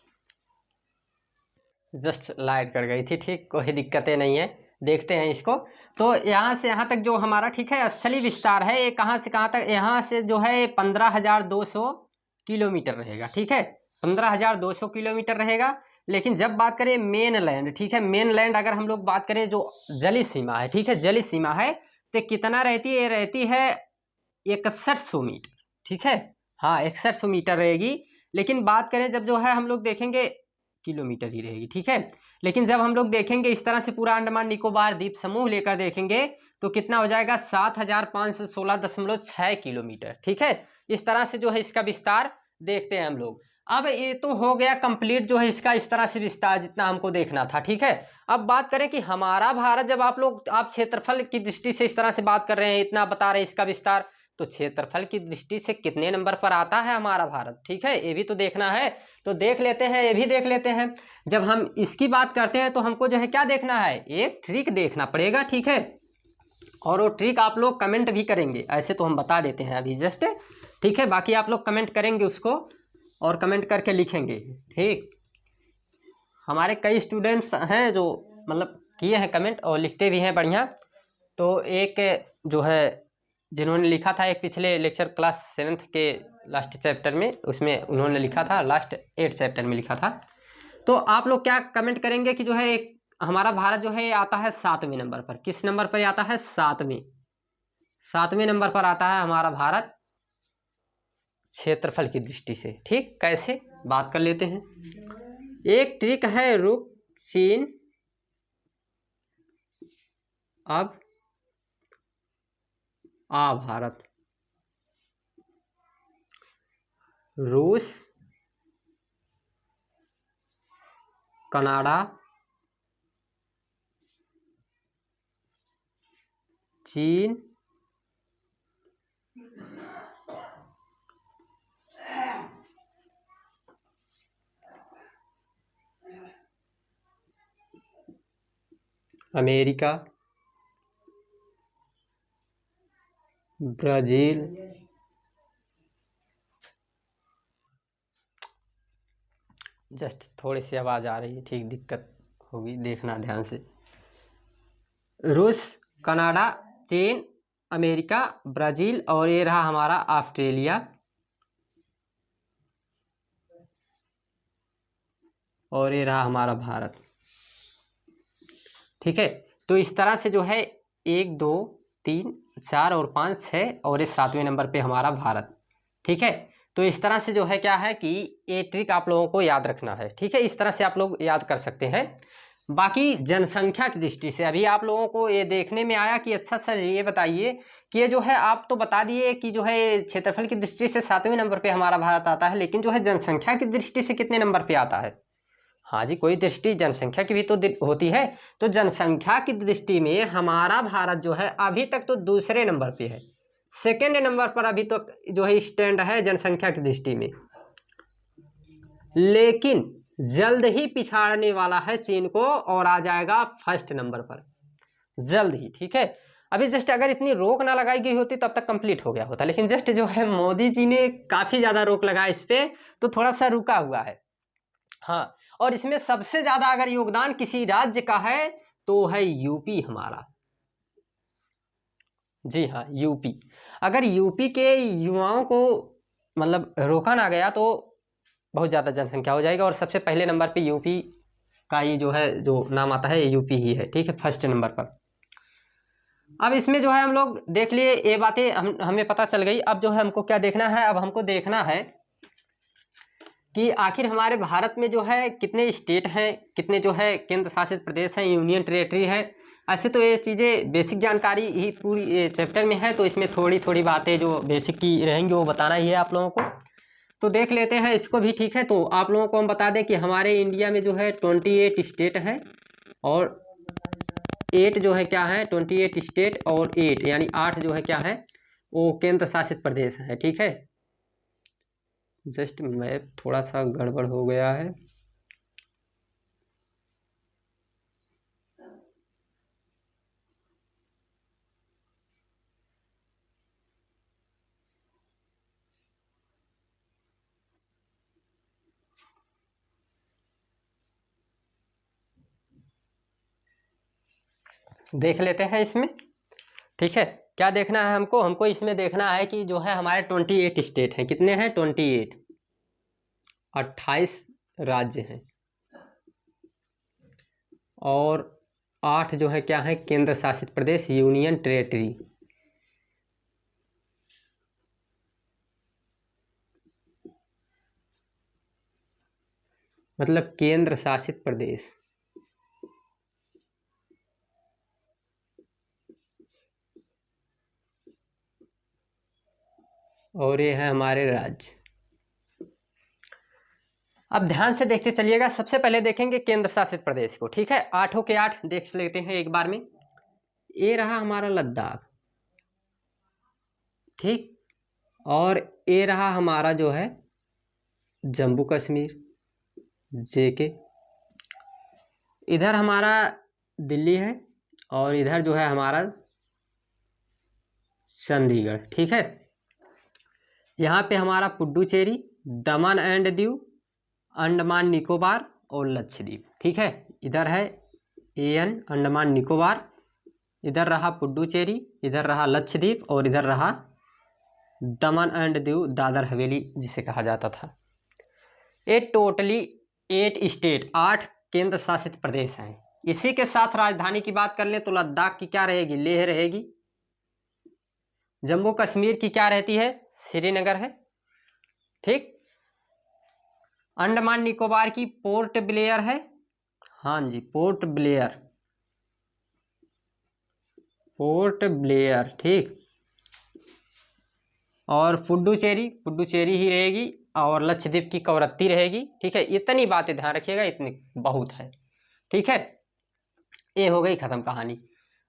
जस्ट लाइट कट गई थी। ठीक, कोई दिक्कतें नहीं है, देखते हैं इसको। तो यहाँ से यहाँ तक जो हमारा, ठीक है, स्थलीय विस्तार है, ये कहाँ से कहाँ तक, यहाँ से जो है 15,200 किलोमीटर रहेगा। ठीक है, 15,200 किलोमीटर रहेगा। लेकिन जब बात करें मेन लैंड, ठीक है, मेन लैंड अगर हम लोग बात करें जो जलीय सीमा है, ठीक है, जलीय सीमा है, तो कितना रहती है, ये रहती है 6100 मीटर। ठीक है, हाँ, 6100 मीटर रहेगी। लेकिन बात करें जब जो है हम लोग देखेंगे किलोमीटर ही रहेगी। ठीक है, लेकिन जब हम लोग देखेंगे इस तरह से पूरा अंडमान निकोबार द्वीप समूह लेकर देखेंगे तो कितना हो जाएगा, 7,516.6 किलोमीटर। ठीक है, इस तरह से जो है इसका विस्तार देखते हैं हम लोग। अब ये तो हो गया कंप्लीट जो है इसका इस तरह से विस्तार, जितना हमको देखना था। ठीक है, अब बात करें कि हमारा भारत, जब आप क्षेत्रफल की दृष्टि से इस तरह से बात कर रहे हैं, इतना बता रहे हैं इसका विस्तार, तो क्षेत्रफल की दृष्टि से कितने नंबर पर आता है हमारा भारत, ठीक है, ये भी तो देखना है। तो देख लेते हैं, ये भी देख लेते हैं। जब हम इसकी बात करते हैं तो हमको जो है क्या देखना है, एक ट्रिक देखना पड़ेगा, ठीक है। और वो ट्रिक आप लोग कमेंट भी करेंगे, ऐसे तो हम बता देते हैं अभी जस्ट, ठीक है। बाकी आप लोग कमेंट करेंगे उसको और कमेंट करके लिखेंगे, ठीक। हमारे कई स्टूडेंट्स हैं जो मतलब किए हैं कमेंट और लिखते भी हैं बढ़िया। तो एक जो है जिन्होंने लिखा था एक पिछले लेक्चर क्लास 7th के लास्ट चैप्टर में, उसमें उन्होंने लिखा था, लास्ट 8 चैप्टर में लिखा था। तो आप लोग क्या कमेंट करेंगे कि जो है एक हमारा भारत जो है आता है 7वें नंबर पर। किस नंबर पर आता है, 7वें नंबर पर आता है हमारा भारत क्षेत्रफल की दृष्टि से, ठीक। कैसे, बात कर लेते हैं। एक ट्रिक है, रुक, चीन, अब आ भारत, रूस, कनाडा, चीन, अमेरिका, ब्राज़ील, जस्ट थोड़ी सी आवाज़ आ रही है, ठीक, दिक्कत होगी, देखना ध्यान से। रूस, कनाडा, चीन, अमेरिका, ब्राज़ील और ये रहा हमारा ऑस्ट्रेलिया और ये रहा हमारा भारत, ठीक है। तो इस तरह से जो है 1 2 3 4 और 5 6 और ये 7वें नंबर पे हमारा भारत, ठीक है। तो इस तरह से जो है क्या है कि ये ट्रिक आप लोगों को याद रखना है, ठीक है। इस तरह से आप लोग याद कर सकते हैं। बाकी जनसंख्या की दृष्टि से अभी आप लोगों को ये देखने में आया कि अच्छा सर ये बताइए कि ये जो है आप तो बता दिए कि जो है क्षेत्रफल की दृष्टि से 7वें नंबर पे हमारा भारत आता है, लेकिन जो है जनसंख्या की दृष्टि से कितने नंबर पे आता है। हाँ जी, कोई दृष्टि जनसंख्या की भी तो होती है। तो जनसंख्या की दृष्टि में हमारा भारत जो है अभी तक तो दूसरे नंबर पे है, सेकेंड नंबर पर अभी तो जो है स्टैंड है जनसंख्या की दृष्टि में, लेकिन जल्द ही पिछाड़ने वाला है चीन को और आ जाएगा फर्स्ट नंबर पर जल्द ही, ठीक है। अभी जस्ट अगर इतनी रोक ना लगाई गई होती तब तक कंप्लीट हो गया होता, लेकिन जस्ट जो है मोदी जी ने काफी ज्यादा रोक लगाया इस पे, तो थोड़ा सा रुका हुआ है। हाँ, और इसमें सबसे ज्यादा अगर योगदान किसी राज्य का है तो है यूपी हमारा, जी हाँ यूपी। अगर यूपी के युवाओं को मतलब रोका ना गया तो बहुत ज़्यादा जनसंख्या हो जाएगी और सबसे पहले नंबर पे यूपी का ही जो है जो नाम आता है यूपी ही है, ठीक है, फर्स्ट नंबर पर। अब इसमें जो है हम लोग देख लिए ये बातें, हमें पता चल गई। अब जो है हमको क्या देखना है, अब हमको देखना है कि आखिर हमारे भारत में जो है कितने स्टेट हैं, कितने जो है केंद्र शासित प्रदेश हैं, यूनियन टेरेटरी है। ऐसे तो ये चीज़ें बेसिक जानकारी ही पूरी चैप्टर में है, तो इसमें थोड़ी थोड़ी बातें जो बेसिक की रहेंगी वो बताना ही है आप लोगों को। तो देख लेते हैं इसको भी, ठीक है। तो आप लोगों को हम बता दें कि हमारे इंडिया में जो है 28 स्टेट है और 8 जो है क्या है, 28 स्टेट और 8 यानी 8 जो है क्या है वो केंद्र शासित प्रदेश है, ठीक है। जस्ट मैप थोड़ा सा गड़बड़ हो गया है, देख लेते हैं इसमें, ठीक है। क्या देखना है हमको, हमको इसमें देखना है कि जो है हमारे 28 स्टेट हैं, कितने हैं 28, 28 राज्य हैं और 8 जो है क्या है केंद्र शासित प्रदेश यूनियन टेरेटरी, मतलब केंद्र शासित प्रदेश। और ये है हमारे राज्य। अब ध्यान से देखते चलिएगा, सबसे पहले देखेंगे केंद्र शासित प्रदेश को, ठीक है। 8 के 8 देख लेते हैं एक बार में। ये रहा हमारा लद्दाख, ठीक। और ये रहा हमारा जो है जम्मू कश्मीर JK, इधर हमारा दिल्ली है और इधर जो है हमारा चंडीगढ़, ठीक है। यहाँ पे हमारा पुडुचेरी, दमन एंड दीव, अंडमान निकोबार और लक्षद्वीप, ठीक है। इधर है AN अंडमान निकोबार, इधर रहा पुडुचेरी, इधर रहा लक्षद्वीप और इधर रहा दमन एंड दीव दादर हवेली जिसे कहा जाता था। ये टोटली 8 स्टेट, 8 केंद्र शासित प्रदेश हैं। इसी के साथ राजधानी की बात कर लें तो लद्दाख की क्या रहेगी, लेह रहेगी। जम्मू कश्मीर की क्या रहती है, श्रीनगर है, ठीक। अंडमान निकोबार की पोर्ट ब्लेयर है, हाँ जी पोर्ट ब्लेयर, पोर्ट ब्लेयर, ठीक। और पुडुचेरी ही रहेगी और लक्षद्वीप की कवरत्ती रहेगी, ठीक है। इतनी बातें ध्यान रखिएगा, इतनी बहुत है, ठीक है। ये हो गई खत्म कहानी।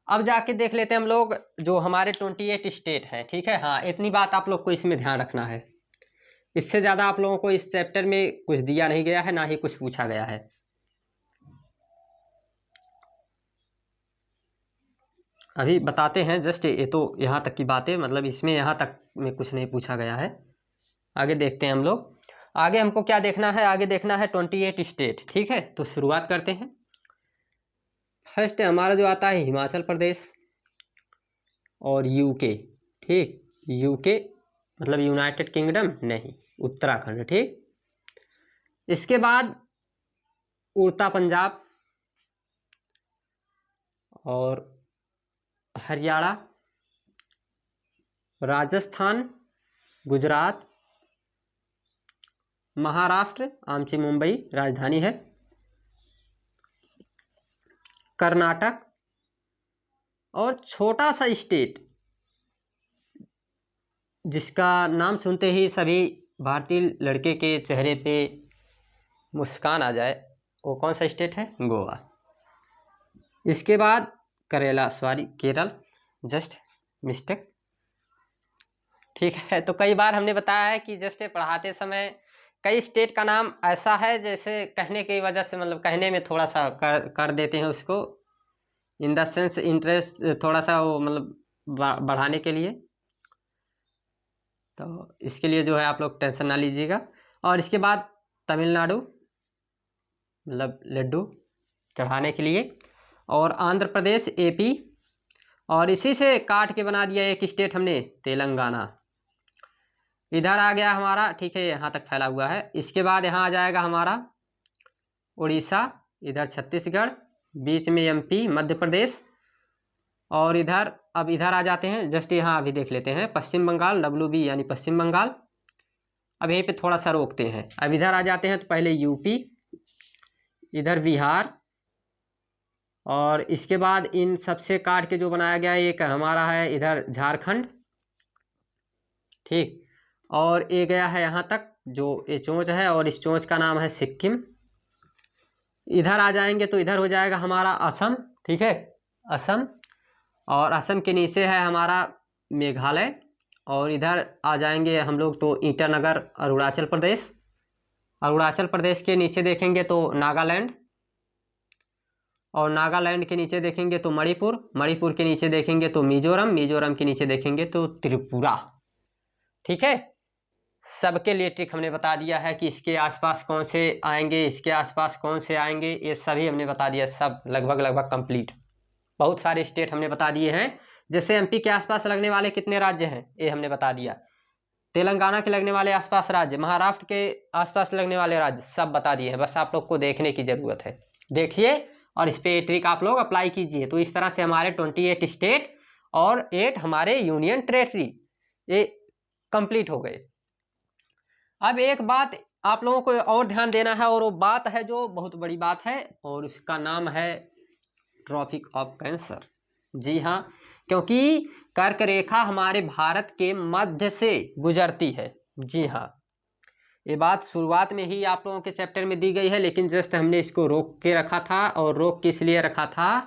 अब जाके देख लेते हैं हम लोग जो हमारे 28 स्टेट है, ठीक है। हाँ इतनी बात आप लोग को इसमें ध्यान रखना है, इससे ज़्यादा आप लोगों को इस चैप्टर में कुछ दिया नहीं गया है, ना ही कुछ पूछा गया है। अभी बताते हैं जस्ट, ये तो यहाँ तक की बातें, मतलब इसमें यहाँ तक में कुछ नहीं पूछा गया है। आगे देखते हैं हम लोग, आगे हमको क्या देखना है, आगे देखना है 28 स्टेट, ठीक है। तो शुरुआत करते हैं। फर्स्ट हमारा जो आता है हिमाचल प्रदेश और UK, ठीक। UK मतलब यूनाइटेड किंगडम नहीं, उत्तराखंड, ठीक। इसके बाद उड़ता पंजाब और हरियाणा, राजस्थान, गुजरात, महाराष्ट्र, आमची मुंबई राजधानी है, कर्नाटक और छोटा सा स्टेट जिसका नाम सुनते ही सभी भारतीय लड़के के चेहरे पे मुस्कान आ जाए, वो कौन सा स्टेट है, गोवा। इसके बाद केरल, जस्ट मिस्टेक, ठीक है। तो कई बार हमने बताया है कि जस्ट पढ़ाते समय कई स्टेट का नाम ऐसा है जैसे कहने की वजह से, मतलब कहने में थोड़ा सा कर देते हैं उसको, इन द सेंस इंटरेस्ट थोड़ा सा वो मतलब बढ़ाने के लिए, तो इसके लिए जो है आप लोग टेंशन ना लीजिएगा। और इसके बाद तमिलनाडु मतलब लड्डू चढ़ाने के लिए, और आंध्र प्रदेश AP, और इसी से काट के बना दिया एक स्टेट हमने तेलंगाना, इधर आ गया हमारा, ठीक है। यहाँ तक फैला हुआ है। इसके बाद यहाँ आ जाएगा हमारा उड़ीसा, इधर छत्तीसगढ़, बीच में MP मध्य प्रदेश, और इधर अब इधर आ जाते हैं, जस्ट यहाँ अभी देख लेते हैं पश्चिम बंगाल, WB यानी पश्चिम बंगाल। अब यहीं पे थोड़ा सा रोकते हैं, अब इधर आ जाते हैं तो पहले UP, इधर बिहार, और इसके बाद इन सबसे काट के जो बनाया गया एक हमारा है इधर झारखंड, ठीक। और ये गया है यहाँ तक जो ये चोंच है, और इस चोंच का नाम है सिक्किम। इधर आ जाएंगे तो इधर हो जाएगा हमारा असम, ठीक है, असम। और असम के नीचे है हमारा मेघालय, और इधर आ जाएंगे हम लोग तो ईटानगर अरुणाचल प्रदेश। अरुणाचल प्रदेश के नीचे देखेंगे तो नागालैंड, और नागालैंड के नीचे देखेंगे तो मणिपुर, मणिपुर के नीचे देखेंगे तो मिजोरम, मिजोरम के नीचे देखेंगे तो त्रिपुरा, ठीक है। सबके लिए ट्रिक हमने बता दिया है कि इसके आसपास कौन से आएंगे, इसके आसपास कौन से आएंगे, ये सभी हमने बता दिया, सब लगभग कंप्लीट। बहुत सारे स्टेट हमने बता दिए हैं, जैसे MP के आसपास लगने वाले कितने राज्य हैं ये हमने बता दिया, तेलंगाना के लगने वाले आसपास राज्य, महाराष्ट्र के आसपास लगने वाले राज्य सब बता दिए हैं। बस आप लोग को देखने की ज़रूरत है, देखिए और इस पे ट्रिक आप लोग अप्लाई कीजिए। तो इस तरह से हमारे 28 स्टेट और 8 हमारे यूनियन टेरेटरी ये कंप्लीट हो गए। अब एक बात आप लोगों को और ध्यान देना है, और वो बात है जो बहुत बड़ी बात है, और उसका नाम है ट्रॉपिक ऑफ कैंसर। जी हाँ, क्योंकि कर्क रेखा हमारे भारत के मध्य से गुजरती है। जी हाँ, ये बात शुरुआत में ही आप लोगों के चैप्टर में दी गई है, लेकिन जस्ट हमने इसको रोक के रखा था। और रोक किस लिए रखा था,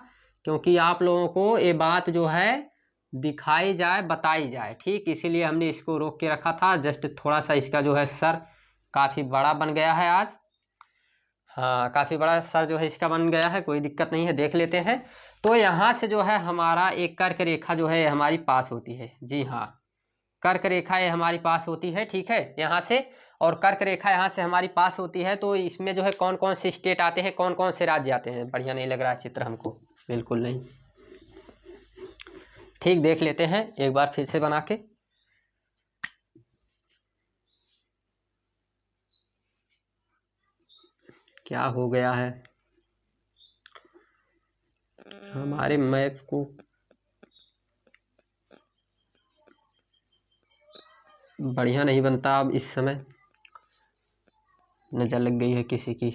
क्योंकि आप लोगों को ये बात जो है दिखाई जाए, बताई जाए, ठीक। इसीलिए हमने इसको रोक के रखा था। जस्ट थोड़ा सा इसका जो है सर काफ़ी बड़ा बन गया है आज। हाँ, काफ़ी बड़ा सर जो है इसका बन गया है, कोई दिक्कत नहीं है, देख लेते हैं। तो यहाँ से जो है हमारा एक कर्क रेखा जो है हमारी पास होती है। जी हाँ, कर्क रेखा ये हमारी पास होती है, ठीक है, यहाँ से। और कर्क रेखा यहाँ से हमारी पास होती है। तो इसमें जो है कौन कौन से स्टेट आते हैं, कौन कौन से राज्य आते हैं। बढ़िया नहीं लग रहा है चित्र हमको, बिल्कुल नहीं। ठीक, देख लेते हैं एक बार फिर से बना के। क्या हो गया है हमारे मैप को, बढ़िया नहीं बनता अब इस समय, नजर लग गई है किसी की।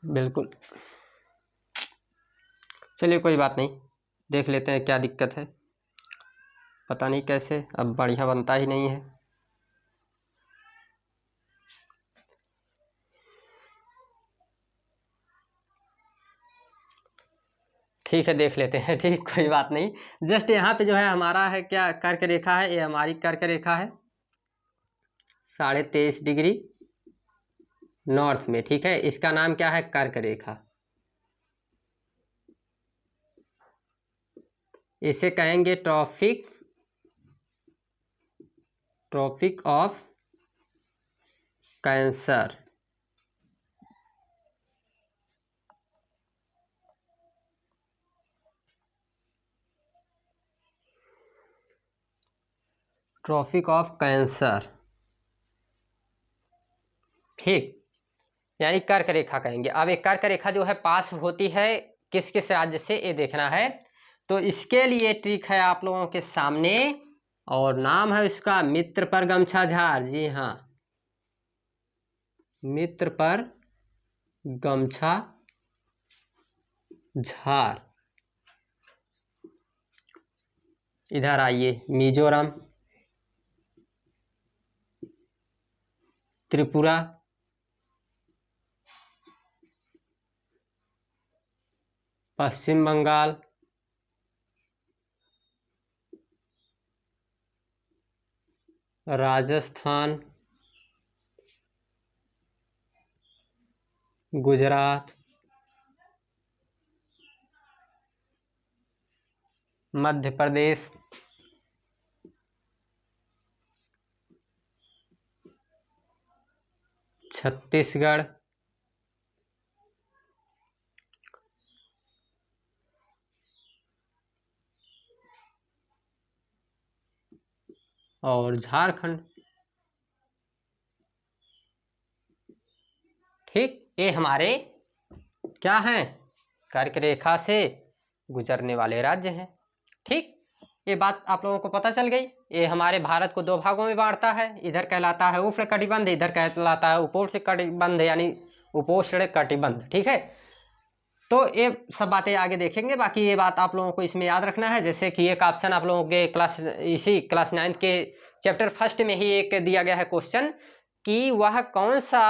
बिल्कुल, चलिए कोई बात नहीं, देख लेते हैं क्या दिक्कत है। पता नहीं कैसे अब बढ़िया बनता ही नहीं है। ठीक है, देख लेते हैं, ठीक, कोई बात नहीं। जस्ट यहाँ पे जो है हमारा है क्या, कर्क रेखा है, ये हमारी कर्क रेखा है 23.5 डिग्री नॉर्थ में, ठीक है। इसका नाम क्या है, कर्क रेखा। इसे कहेंगे tropic of cancer. Tropic of cancer, ठीक, यानी कर्क रेखा कहेंगे। अब एक कर्क रेखा जो है पास होती है किस किस राज्य से, ये देखना है। तो इसके लिए ट्रिक है आप लोगों के सामने, और नाम है उसका मित्र पर गमछा झार। जी हाँ, मित्र पर गमछा झार। इधर आइए, मिजोरम, त्रिपुरा, पश्चिम बंगाल, राजस्थान, गुजरात, मध्य प्रदेश, छत्तीसगढ़, और झारखंड, ठीक। ये हमारे क्या हैं, कर्क रेखा से गुजरने वाले राज्य हैं, ठीक। ये बात आप लोगों को पता चल गई। ये हमारे भारत को दो भागों में बांटता है, इधर कहलाता है उष्ण कटिबंध, इधर कहलाता है उपोष्ण कटिबंध, यानी उपोष्ण कटिबंध, ठीक है। तो ये सब बातें आगे देखेंगे। बाकी ये बात आप लोगों को इसमें याद रखना है, जैसे कि एक ऑप्शन आप लोगों के क्लास 9 के चैप्टर फर्स्ट में ही एक दिया गया है क्वेश्चन कि वह कौन सा,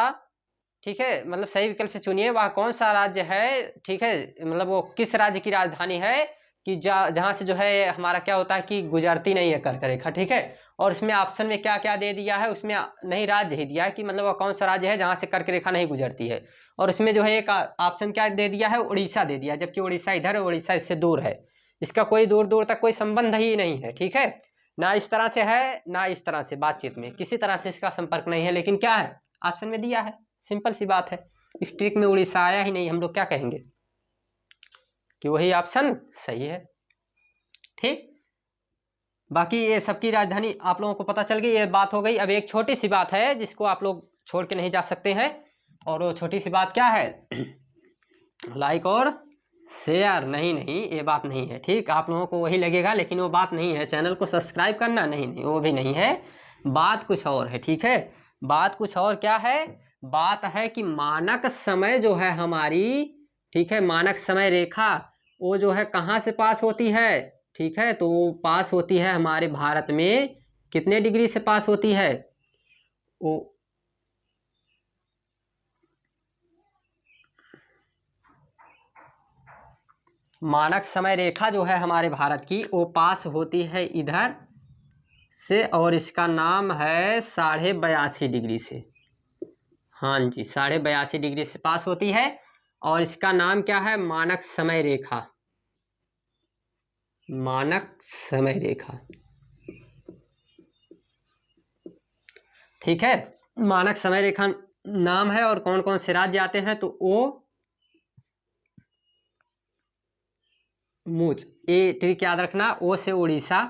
ठीक है, मतलब सही विकल्प से चुनिए, वह कौन सा राज्य है, ठीक है, मतलब वो किस राज्य की राजधानी है कि जहाँ से जो है हमारा क्या होता है कि गुजरती नहीं है कर्क रेखा, ठीक है। और इसमें ऑप्शन में क्या क्या दे दिया है, उसमें नहीं राज्य ही दिया है कि मतलब वह कौन सा राज्य है जहाँ से कर्क रेखा नहीं गुजरती है। और इसमें जो है एक ऑप्शन क्या दे दिया है, उड़ीसा दे दिया, जबकि उड़ीसा इधर है, उड़ीसा इससे दूर है, इसका कोई दूर दूर तक कोई संबंध ही नहीं है, ठीक है। ना इस तरह से है, ना इस तरह से, बातचीत में किसी तरह से इसका संपर्क नहीं है, लेकिन क्या है, ऑप्शन में दिया है, सिंपल सी बात है। इस ट्रिक में उड़ीसा आया ही नहीं, हम लोग क्या कहेंगे कि वही ऑप्शन सही है, ठीक। बाकी ये सबकी राजधानी आप लोगों को पता चल गई, ये बात हो गई। अब एक छोटी सी बात है जिसको आप लोग छोड़ के नहीं जा सकते हैं, और वो छोटी सी बात क्या है, लाइक और शेयर। नहीं नहीं, ये बात नहीं है, ठीक। आप लोगों को वही लगेगा, लेकिन वो बात नहीं है। चैनल को सब्सक्राइब करना, नहीं नहीं, वो भी नहीं है, बात कुछ और है, ठीक है। बात कुछ और क्या है, बात है कि मानक समय जो है हमारी, ठीक है, मानक समय रेखा वो जो है कहाँ से पास होती है, ठीक है। तो वो पास होती है हमारे भारत में कितने डिग्री से पास होती है? वो मानक समय रेखा जो है हमारे भारत की, वो पास होती है इधर से, और इसका नाम है 82.5 डिग्री से। हाँ जी, 82.5 डिग्री से पास होती है, और इसका नाम क्या है? मानक समय रेखा। मानक समय रेखा, ठीक है। मानक समय रेखा नाम है। और कौन कौन से राज्य आते हैं? तो ओ मूच, ये ट्रिक याद रखना। ओ से उड़ीसा,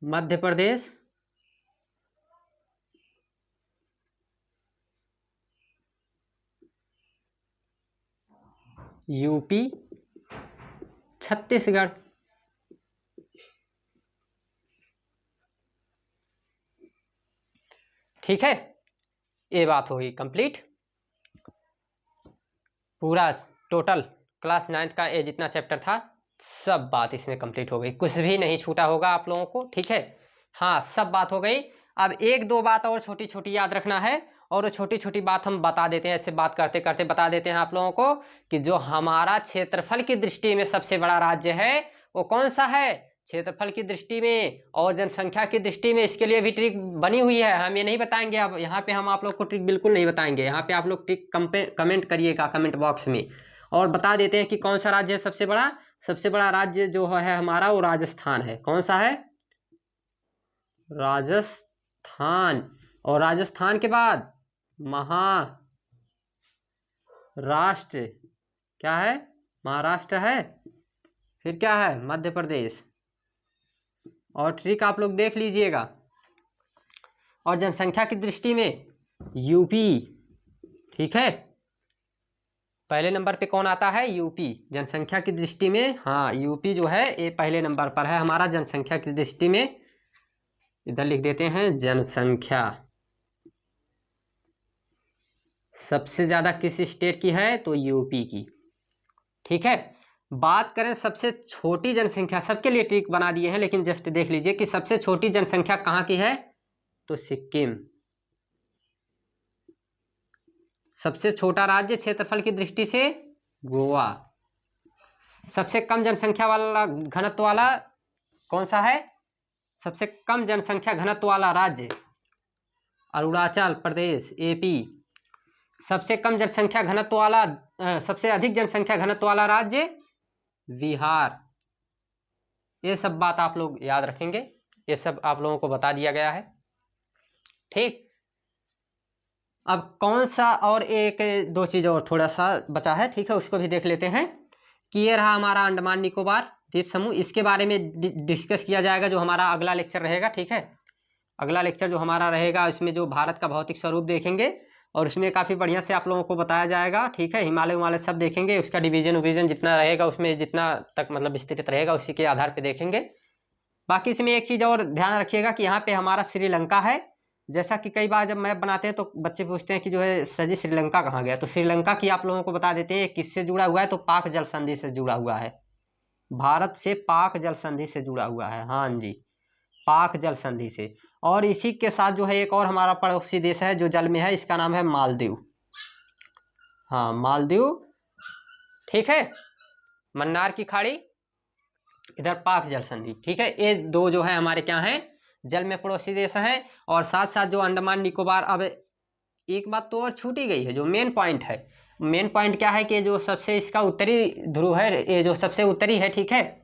मध्य प्रदेश, यूपी, छत्तीसगढ़। ठीक है, ये बात होगी कंप्लीट। पूरा टोटल क्लास 9th का ये जितना चैप्टर था, सब बात इसमें कंप्लीट हो गई, कुछ भी नहीं छूटा होगा आप लोगों को। ठीक है, हाँ, सब बात हो गई। अब एक दो बात और छोटी छोटी याद रखना है, और वो छोटी छोटी बात हम बता देते हैं, ऐसे बात करते करते बता देते हैं आप लोगों को कि जो हमारा क्षेत्रफल की दृष्टि में सबसे बड़ा राज्य है वो कौन सा है? क्षेत्रफल की दृष्टि में और जनसंख्या की दृष्टि में, इसके लिए भी ट्रिक बनी हुई है। हम ये नहीं बताएंगे अब यहाँ पे, हम आप लोग को ट्रिक बिल्कुल नहीं बताएंगे। यहाँ पे आप लोग ट्रिक कमेंट करिएगा कमेंट बॉक्स में, और बता देते हैं कि कौन सा राज्य है सबसे बड़ा। सबसे बड़ा राज्य जो है हमारा, वो राजस्थान है। कौन सा है? राजस्थान। और राजस्थान के बाद महाराष्ट्र, क्या है? महाराष्ट्र है। फिर क्या है? मध्य प्रदेश। और ट्रिक आप लोग देख लीजिएगा। और जनसंख्या की दृष्टि में यूपी, ठीक है, पहले नंबर पे कौन आता है? यूपी। जनसंख्या की दृष्टि में, हाँ, यूपी जो है ये पहले नंबर पर है हमारा जनसंख्या की दृष्टि में। इधर लिख देते हैं जनसंख्या। सबसे ज्यादा किस स्टेट की है? तो यूपी की। ठीक है, बात करें सबसे छोटी जनसंख्या, सबके लिए ट्रिक बना दिए हैं, लेकिन जस्ट देख लीजिए कि सबसे छोटी जनसंख्या कहाँ की है? तो सिक्किम। सबसे छोटा राज्य क्षेत्रफल की दृष्टि से गोवा। सबसे कम जनसंख्या वाला घनत्व वाला कौन सा है? सबसे कम जनसंख्या घनत्व वाला राज्य अरुणाचल प्रदेश, एपी। सबसे कम जनसंख्या घनत्व वाला सबसे अधिक जनसंख्या घनत्व वाला राज्य बिहार। ये सब बात आप लोग याद रखेंगे, ये सब आप लोगों को बता दिया गया है। ठीक, अब कौन सा और एक दो चीज़ और थोड़ा सा बचा है, ठीक है, उसको भी देख लेते हैं कि ये रहा हमारा अंडमान निकोबार द्वीप समूह। इसके बारे में डिस्कस किया जाएगा जो हमारा अगला लेक्चर रहेगा। ठीक है, अगला लेक्चर जो हमारा रहेगा इसमें जो भारत का भौतिक स्वरूप देखेंगे, और उसमें काफ़ी बढ़िया से आप लोगों को बताया जाएगा। ठीक है, हिमालय विमालय सब देखेंगे, उसका डिवीजन जितना रहेगा उसमें जितना तक मतलब विस्तृत रहेगा उसी के आधार पर देखेंगे। बाकी इसमें एक चीज़ और ध्यान रखिएगा कि यहाँ पे हमारा श्रीलंका है। जैसा कि कई बार जब मैप बनाते हैं तो बच्चे पूछते हैं कि जो है सर जी श्रीलंका कहाँ गया, तो श्रीलंका की आप लोगों को बता देते हैं किससे जुड़ा हुआ है, तो पाक जल संधि से जुड़ा हुआ है। भारत से पाक जल संधि से जुड़ा हुआ है, हाँ जी, पाक जल संधि से। और इसी के साथ जो है एक और हमारा पड़ोसी देश है जो जल में है, इसका नाम है मालदीव। हाँ, मालदीव, ठीक है, मन्नार की खाड़ी, इधर पाक जल संधि। ठीक है, ये दो जो है हमारे क्या हैं? जल में पड़ोसी देश हैं। और साथ साथ जो अंडमान निकोबार, अब एक बात तो और छूटी गई है, जो मेन पॉइंट है। मेन पॉइंट क्या है कि जो सबसे इसका उत्तरी ध्रुव है, ये जो सबसे उत्तरी है, ठीक है,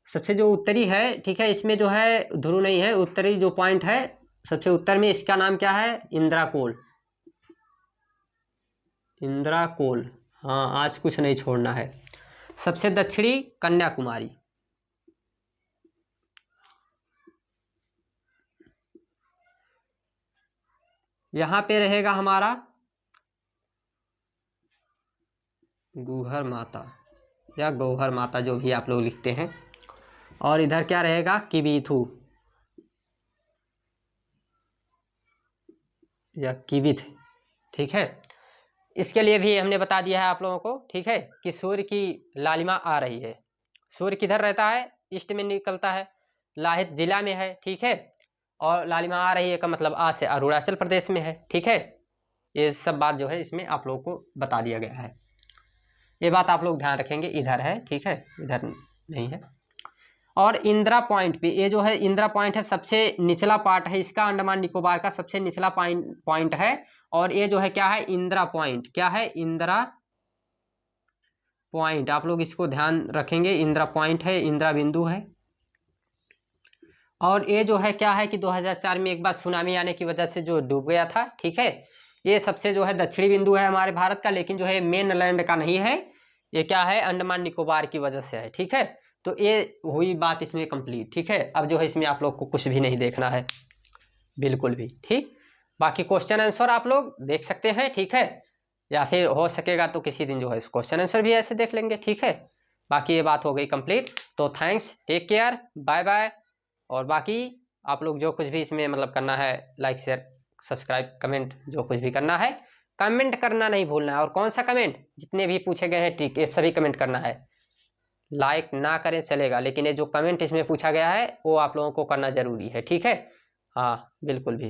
सबसे जो उत्तरी है, ठीक है, इसमें जो है ध्रुव नहीं है, उत्तरी जो पॉइंट है सबसे उत्तर में, इसका नाम क्या है? इंद्राकोल। इंद्राकोल, हाँ, आज कुछ नहीं छोड़ना है। सबसे दक्षिणी कन्याकुमारी। यहाँ पे रहेगा हमारा गौहर माता या गौहर माता, जो भी आप लोग लिखते हैं। और इधर क्या रहेगा? किबीथू या किबिथ। ठीक है, इसके लिए भी हमने बता दिया है आप लोगों को। ठीक है, कि सूर्य की लालिमा आ रही है, सूर्य किधर रहता है, ईस्ट में निकलता है, लाहित जिला में है, ठीक है। और लालिमा आ रही है का मतलब आ से अरुणाचल प्रदेश में है, ठीक है। ये सब बात जो है इसमें आप लोगों को बता दिया गया है, ये बात आप लोग ध्यान रखेंगे। इधर है, ठीक है, इधर नहीं है। और इंदिरा पॉइंट पे, ये जो है इंदिरा पॉइंट है, सबसे निचला पार्ट है इसका, अंडमान निकोबार का सबसे निचला पॉइंट है। और ये जो है क्या है, इंदिरा पॉइंट, क्या है, इंदिरा पॉइंट, आप लोग इसको ध्यान रखेंगे, इंदिरा पॉइंट है, इंदिरा बिंदु है। और ये जो है क्या है कि 2004 में एक बार सुनामी आने की वजह से जो डूब गया था, ठीक है। ये सबसे जो है दक्षिणी बिंदु है हमारे भारत का, लेकिन जो है मेन लैंड का नहीं है, ये क्या है, अंडमान निकोबार की वजह से है, ठीक है। तो ये हुई बात इसमें कंप्लीट, ठीक है। अब जो है इसमें आप लोग को कुछ भी नहीं देखना है, बिल्कुल भी, ठीक। बाकी क्वेश्चन आंसर आप लोग देख सकते हैं, ठीक है, या फिर हो सकेगा तो किसी दिन जो है क्वेश्चन आंसर भी ऐसे देख लेंगे, ठीक है। बाकी ये बात हो गई कंप्लीट। तो thanks, take care, bye bye. और बाकी आप लोग जो कुछ भी इसमें मतलब करना है, लाइक शेयर सब्सक्राइब कमेंट, जो कुछ भी करना है, कमेंट करना नहीं भूलना है। और कौन सा कमेंट, जितने भी पूछे गए हैं ठीक, ये सभी कमेंट करना है। लाइक ना करें चलेगा, लेकिन ये जो कमेंट इसमें पूछा गया है वो आप लोगों को करना जरूरी है, ठीक है। हाँ बिल्कुल भी,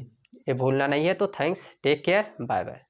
ये भूलना नहीं है। तो thanks, take care, bye bye.